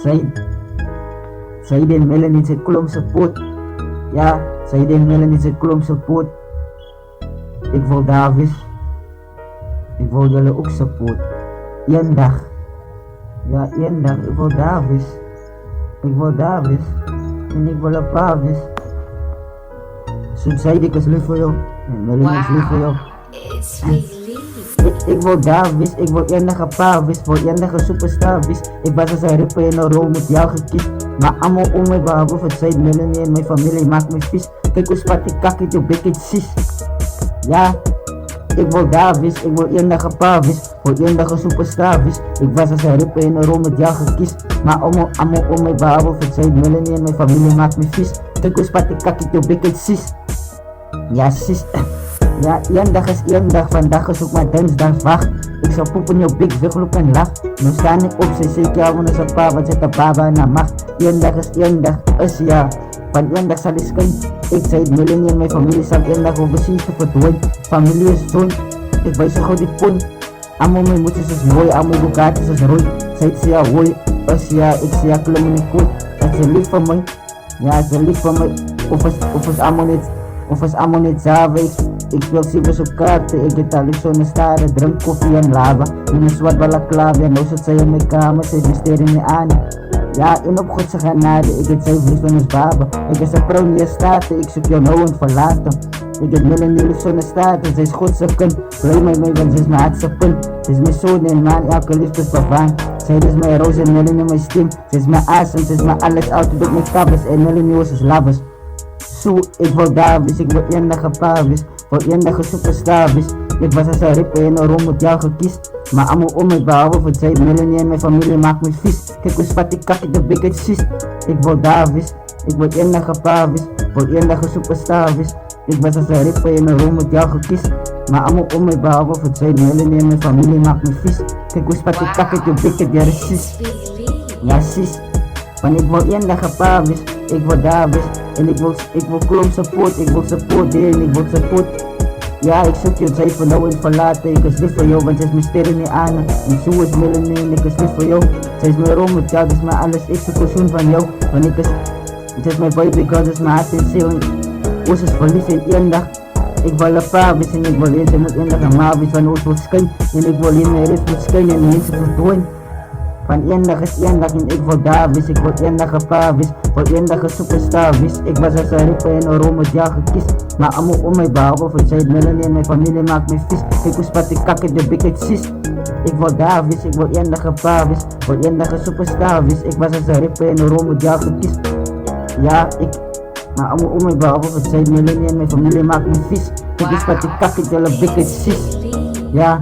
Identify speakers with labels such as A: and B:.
A: Sy den Melanie sy klomp se pot. Ja, sy den Melanie sy klomp se pot. Ek wil daar wees. Ek wil julle ook support. Eendag. Ja, eendag. Ek wil daar wees. Ek wil daar wees. En ek wil 'n pa wees. Soos sy ek is lief vir jou. En Melanie is lief vir jou. Ek wil daar wees. Ek wil eendag 'n pa wees. Wil eendag 'n superstar wees. Ek was as 'n rapper en 'n rol met jou gekies. Maar almal om my behalwe vir sy Melanie en my familie maak my vies. Kyk hoe spat die kak uit jou bek het sis. Ja, ek wil daar wees, ek wil eendag 'n pa wees, wil eendag 'n superstar wees. Ek was as 'n rapper en 'n rol met jou gekies. Maar almal om my behalwe vir sy Melanie en my familie maak my vies. Kyk hoe spat die kak uit jou bek het sis. Ja sis. Ja, eendag is eendag, vandag is ook maar dinsdag, wacht. Ek sal poep in jou bek, wegloop en lach. Nou staan ek op, sy sê Kelvin is 'n pa, wat sê 'n baba en 'n mag. Eendag is eendag, is ja. Van eendag sal die skyn. Ek sê Melanie en my familie sal eendag overseas te verdwijn. Familie is zon, ek wys so gauw die pon. Almal my moeders is mooi, al my Bugattis is rooi. Sy sê ja hooi, is ja, ek sê ja klim in die kooi. Sy sê lief vir my, ja sy lief vir my. Of is allemaal net zave. Ik speel ciphers op kaarten, ik het al lief zo'n staren. Drink koffie en lava, in een zwart balaclava. En nou zit zij in mijn kamer, zij mysterie me aan. Ja, en op Godse genade, ik het zelf lief van ons baba. Ik is een vrouw niet staten, ik zoek jou nou en verlaten. Ik het Melanie lief zo'n staten, zij is Godse kind. Blij mij mee, want zij is mijn hartse punt. Zij is mijn zoon en man, elke liefde is bevaan. Zij is mijn roos en Melanie mijn stem. Zij is mijn asem, zij is mijn alles, altijd op mijn kabels. En Melanie was is lovers. Zo, ik wil daar wees, ik wil eendag 'n pa wees. Wil eendag 'n superstar wees. Ek was as 'n rapper en 'n rol met jou gekies. Maar almal om my behalwe vir sy Melanie en my familie maak my vies. Kyk hoe spat die kak uit die bek het sis. Ek wil daar wees, ek wil eendag 'n pa wees. Wil eendag 'n superstar wees. Ek was as 'n rapper en 'n rol met jou gekies. Maar almal om my behalwe vir sy Melanie en my familie maak my vies. Kyk hoe spat die kak uit die bek het die sis. Ja sis, want ek wil eendag 'n pa wees. Ek wil daar wees. En ik wil klomp support, ik wil support en ik wil support. Ja, ik zoek je, zij van nou en verlaten. Ik is lief voor jou, want zij is mijn sterren niet aan. En zo is Melanie en ik is lief voor jou. Zij is mijn room met jou, dat is mijn alles. Ik zoek een zoen van jou, want ik is... Het is mijn baby girl, dat is mijn hart en ziel. Ons is verliefd in één dag. Ik wil een pa wees en ik wil eens en één dag een ma wees van ons wil schijn. En ik wil in mijn rust moet schijnen en mensen verdwijnen. Van eendag is eendag en ik wil daar wees. Ik wil eendag 'n pa wees. Wil eendag 'n superstar wees. Ik was as 'n rapper en 'n rol met jou gekies. Maar almal om my behalwe vir sy Melanie en my familie maak my vies. Kyk hoe spat die kak uit die bek het sis. Ik wil daar wees, ik wil eendag 'n pa wees. Wil eendag 'n superstar wees. Ik was as 'n rapper en 'n rol met jou gekies. Ja, maar almal om my behalwe vir sy Melanie en my familie maak my vies. Kyk hoe spat die kak uit die bek het sis. Ja.